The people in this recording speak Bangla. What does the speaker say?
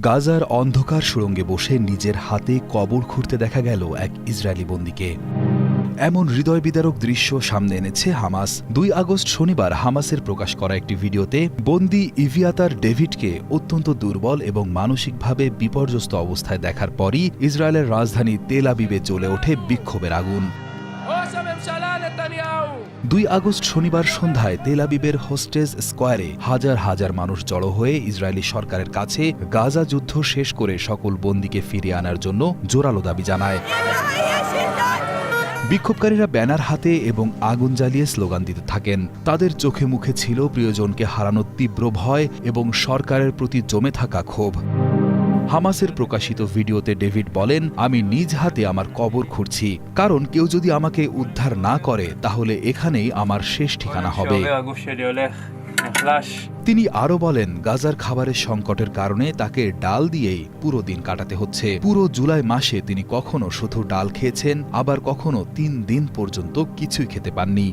গাজার অন্ধকার সুড়ঙ্গে বসে নিজের হাতে কবর খুঁড়তে দেখা গেল এক ইসরায়েলি বন্দীকে। এমন হৃদয়বিদারক দৃশ্য সামনে এনেছে হামাস। ২ আগস্ট শনিবার হামাসের প্রকাশ করা একটি ভিডিওতে বন্দী ইভিয়াতার ডেভিডকে অত্যন্ত দুর্বল এবং মানসিকভাবে বিপর্যস্ত অবস্থায় দেখার পরই ইসরায়েলের রাজধানী তেল আবিবে জ্বলে ওঠে বিক্ষোভের আগুন। ২ আগস্ট শনিবার সন্ধ্যায় তেল আবিবের হোস্টেজ স্কোয়ারে হাজার হাজার মানুষ জড়ো হয়ে ইসরায়েলি সরকারের কাছে গাজা যুদ্ধ শেষ করে সকল বন্দীকে ফিরিয়ে আনার জন্য জোরালো দাবি জানায়। বিক্ষোভকারীরা ব্যানার হাতে এবং আগুন জ্বালিয়ে স্লোগান দিতে থাকেন। তাদের চোখে মুখে ছিল প্রিয়জনকে হারানোর তীব্র ভয় এবং সরকারের প্রতি জমে থাকা ক্ষোভ। হামাসের প্রকাশিত ভিডিওতে ডেভিড বলেন, আমি নিজ হাতে আমার কবর খুঁড়ছি, কারণ কেউ যদি আমাকে উদ্ধার না করে তাহলে এখানেই আমার শেষ ঠিকানা হবে। তিনি আরও বলেন, গাজার খাবারের সংকটের কারণে তাকে ডাল দিয়েই পুরো দিন কাটাতে হচ্ছে। পুরো জুলাই মাসে তিনি কখনো শুধু ডাল খেয়েছেন, আবার কখনো ৩ দিন পর্যন্ত কিছুই খেতে পাননি।